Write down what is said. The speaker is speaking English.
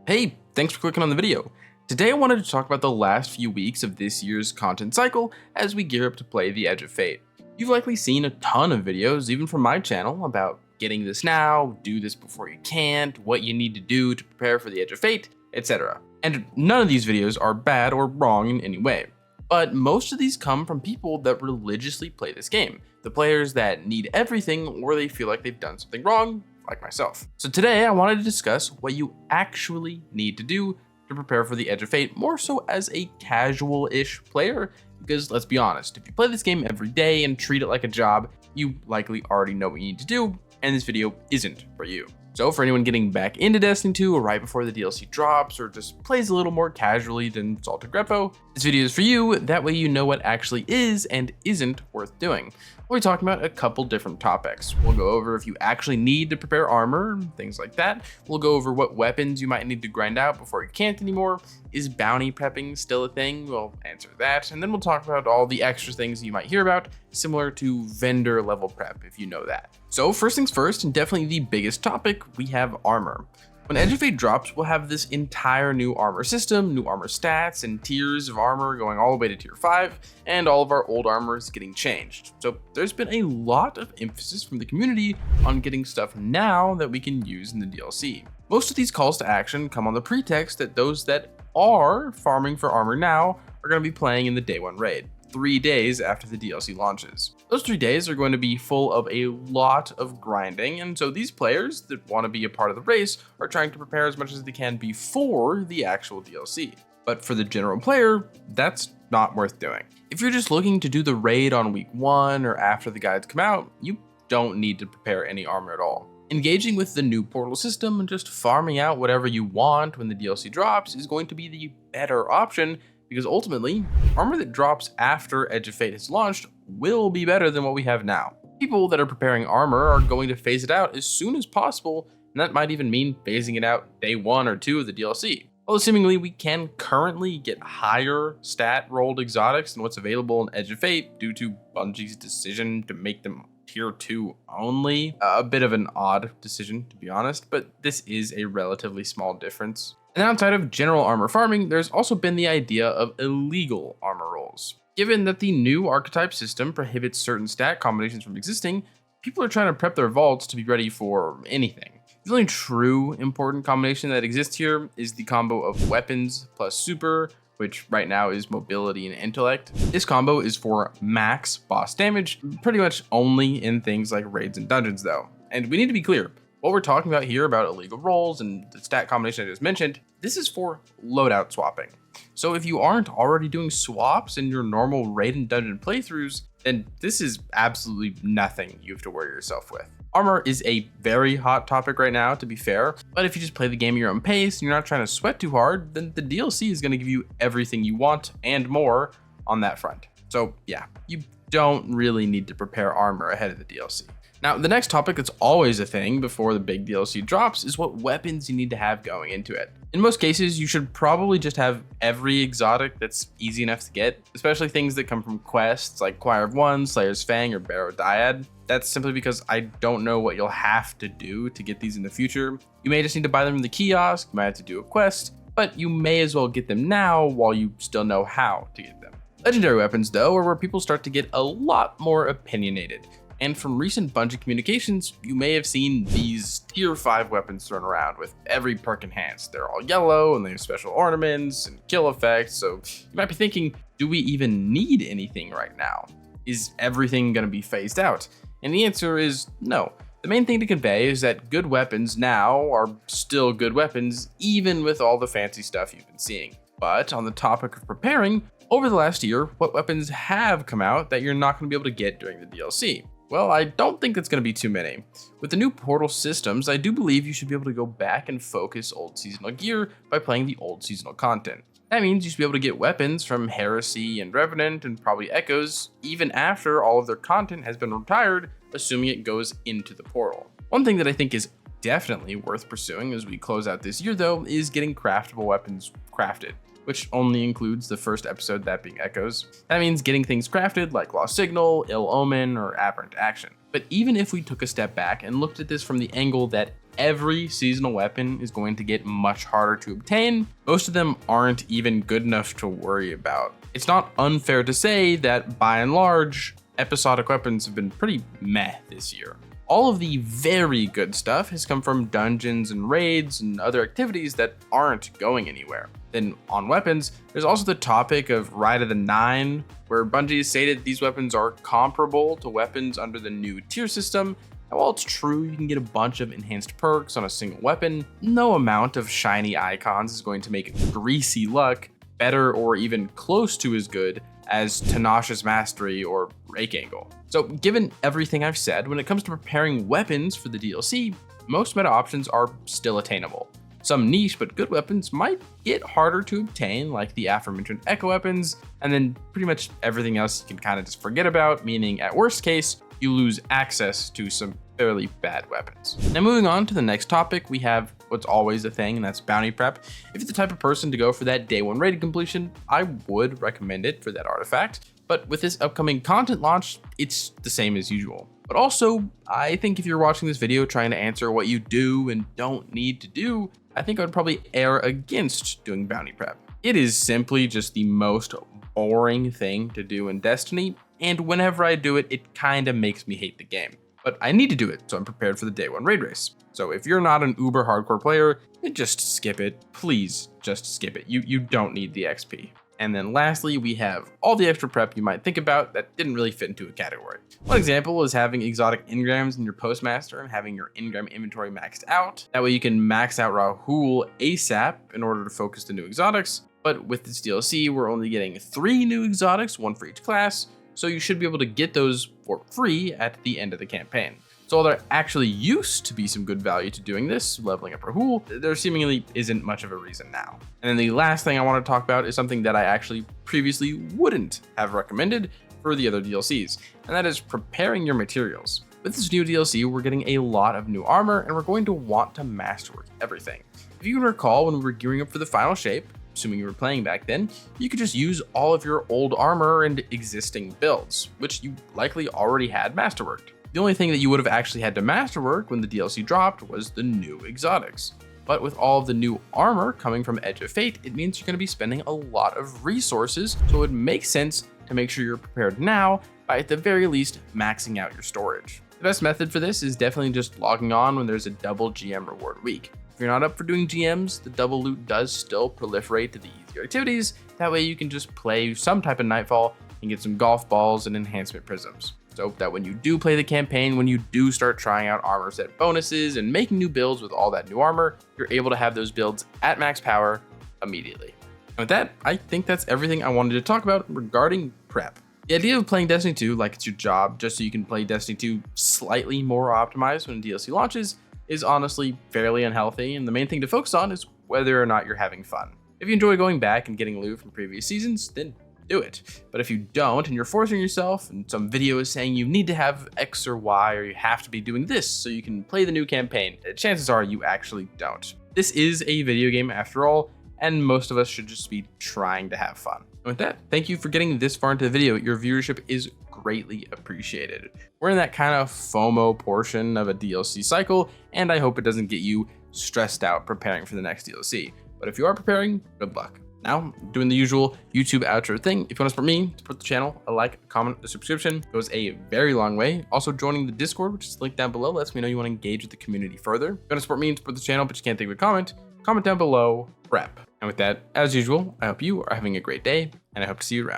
Hey, thanks for clicking on the video. Today I wanted to talk about the last few weeks of this year's content cycle as we gear up to play the Edge of Fate. You've likely seen a ton of videos, even from my channel, about getting this now, do this before you can't, what you need to do to prepare for the Edge of Fate, etc. And none of these videos are bad or wrong in any way. But most of these come from people that religiously play this game, the players that need everything or they feel like they've done something wrong, like myself. So today I wanted to discuss what you actually need to do to prepare for the Edge of Fate, more so as a casual-ish player, because let's be honest, if you play this game every day and treat it like a job, you likely already know what you need to do, and this video isn't for you. So for anyone getting back into Destiny 2 or right before the DLC drops or just plays a little more casually than Salted Greppo, this video is for you. That way you know what actually is and isn't worth doing. We'll be talking about a couple different topics. We'll go over if you actually need to prepare armor, things like that. We'll go over what weapons you might need to grind out before you can't anymore. Is bounty prepping still a thing? We'll answer that. And then we'll talk about all the extra things you might hear about, similar to vendor level prep, if you know that. So first things first, and definitely the biggest topic, we have armor. When Edge of Fate drops, we'll have this entire new armor system, new armor stats, and tiers of armor going all the way to tier 5, and all of our old armor is getting changed. So there's been a lot of emphasis from the community on getting stuff now that we can use in the DLC. Most of these calls to action come on the pretext that those that are farming for armor now are going to be playing in the day 1 raid, 3 days after the DLC launches. Those 3 days are going to be full of a lot of grinding, and so these players that want to be a part of the race are trying to prepare as much as they can before the actual DLC. But for the general player, that's not worth doing. If you're just looking to do the raid on week 1 or after the guides come out, you don't need to prepare any armor at all. Engaging with the new portal system and just farming out whatever you want when the DLC drops is going to be the better option, because ultimately, armor that drops after Edge of Fate has launched will be better than what we have now. People that are preparing armor are going to phase it out as soon as possible, and that might even mean phasing it out day 1 or 2 of the DLC. Although seemingly we can currently get higher stat rolled exotics than what's available in Edge of Fate due to Bungie's decision to make them tier 2 only. A bit of an odd decision, to be honest, but this is a relatively small difference. And outside of general armor farming, there's also been the idea of illegal armor rolls. Given that the new archetype system prohibits certain stat combinations from existing, people are trying to prep their vaults to be ready for anything. The only true important combination that exists here is the combo of weapons plus super, which right now is mobility and intellect. This combo is for max boss damage, pretty much only in things like raids and dungeons though. And we need to be clear, what we're talking about here about illegal rolls and the stat combination I just mentioned, this is for loadout swapping. So if you aren't already doing swaps in your normal raid and dungeon playthroughs, then this is absolutely nothing you have to worry yourself with. Armor is a very hot topic right now, to be fair, but if you just play the game at your own pace and you're not trying to sweat too hard, then the DLC is going to give you everything you want and more on that front. So yeah, you don't really need to prepare armor ahead of the DLC. Now, the next topic that's always a thing before the big DLC drops is what weapons you need to have going into it. In most cases, you should probably just have every exotic that's easy enough to get, especially things that come from quests like Choir of One, Slayer's Fang, or Barrow Dyad. That's simply because I don't know what you'll have to do to get these in the future. You may just need to buy them from the kiosk, you might have to do a quest, but you may as well get them now while you still know how to get them. Legendary weapons, though, are where people start to get a lot more opinionated. And from recent Bungie communications, you may have seen these tier 5 weapons thrown around with every perk enhanced. They're all yellow and they have special ornaments and kill effects, so you might be thinking, do we even need anything right now? Is everything going to be phased out? And the answer is no. The main thing to convey is that good weapons now are still good weapons, even with all the fancy stuff you've been seeing. But on the topic of preparing, over the last year, what weapons have come out that you're not going to be able to get during the DLC? Well, I don't think it's going to be too many. With the new portal systems, I do believe you should be able to go back and focus old seasonal gear by playing the old seasonal content. That means you should be able to get weapons from Heresy and Revenant and probably Echoes even after all of their content has been retired, assuming it goes into the portal. One thing that I think is definitely worth pursuing as we close out this year though is getting craftable weapons crafted, which only includes the first episode, that being Echoes. That means getting things crafted like Lost Signal, Ill Omen, or Aberrant Action. But even if we took a step back and looked at this from the angle that every seasonal weapon is going to get much harder to obtain. Most of them aren't even good enough to worry about. It's not unfair to say that by and large, episodic weapons have been pretty meh this year. All of the very good stuff has come from dungeons and raids and other activities that aren't going anywhere. Then on weapons, there's also the topic of Ride of the Nine, where Bungie has stated these weapons are comparable to weapons under the new tier system. And while it's true you can get a bunch of enhanced perks on a single weapon, no amount of shiny icons is going to make Greasy Luck better or even close to as good as Tenacious Mastery or Rake Angle. So given everything I've said, when it comes to preparing weapons for the DLC, most meta options are still attainable. Some niche but good weapons might get harder to obtain, like the aforementioned echo weapons, and then pretty much everything else you can kind of just forget about, meaning at worst case, you lose access to some fairly bad weapons. Now moving on to the next topic, we have what's always a thing, and that's bounty prep. If you're the type of person to go for that day one raid completion, I would recommend it for that artifact. But with this upcoming content launch, it's the same as usual. But also, I think if you're watching this video trying to answer what you do and don't need to do, I think I would probably err against doing bounty prep. It is simply just the most boring thing to do in Destiny, and whenever I do it, it kind of makes me hate the game. But I need to do it, so I'm prepared for the day one raid race. So if you're not an uber hardcore player, then just skip it. Please just skip it. You don't need the XP. And then lastly, we have all the extra prep you might think about that didn't really fit into a category. One example is having exotic engrams in your postmaster and having your engram inventory maxed out. That way you can max out Rahool ASAP in order to focus the new exotics. But with this DLC, we're only getting 3 new exotics, 1 for each class. So you should be able to get those for free at the end of the campaign. So while there actually used to be some good value to doing this, leveling up Rahool, there seemingly isn't much of a reason now. And then the last thing I want to talk about is something that I actually previously wouldn't have recommended for the other DLCs, and that is preparing your materials. With this new DLC, we're getting a lot of new armor, and we're going to want to masterwork everything. If you can recall, when we were gearing up for the final shape, assuming you were playing back then, you could just use all of your old armor and existing builds, which you likely already had masterworked. The only thing that you would have actually had to masterwork when the DLC dropped was the new exotics. But with all of the new armor coming from Edge of Fate, it means you're going to be spending a lot of resources, so it would make sense to make sure you're prepared now by at the very least maxing out your storage. The best method for this is definitely just logging on when there's a double GM reward week. If you're not up for doing GMs, the double loot does still proliferate to the easier activities. That way you can just play some type of Nightfall and get some golf balls and enhancement prisms. So that when you do play the campaign, when you do start trying out armor set bonuses and making new builds with all that new armor, you're able to have those builds at max power immediately. And with that, I think that's everything I wanted to talk about regarding prep. The idea of playing Destiny 2 like it's your job, just so you can play Destiny 2 slightly more optimized when DLC launches, is honestly fairly unhealthy, and the main thing to focus on is whether or not you're having fun. If you enjoy going back and getting loot from previous seasons, then do it. But if you don't and you're forcing yourself and some video is saying you need to have X or Y or you have to be doing this so you can play the new campaign, chances are you actually don't. This is a video game after all, and most of us should just be trying to have fun. And with that, thank you for getting this far into the video. Your viewership is greatly appreciated. We're in that kind of FOMO portion of a DLC cycle, and I hope it doesn't get you stressed out preparing for the next DLC. But if you are preparing, good luck. Now, doing the usual YouTube outro thing. If you want to support me, support the channel, a like, a comment, a subscription goes a very long way. Also joining the Discord, which is linked down below, lets me know you want to engage with the community further. If you want to support me and support the channel, but you can't think of a comment down below, prep. And with that, as usual, I hope you are having a great day, and I hope to see you around.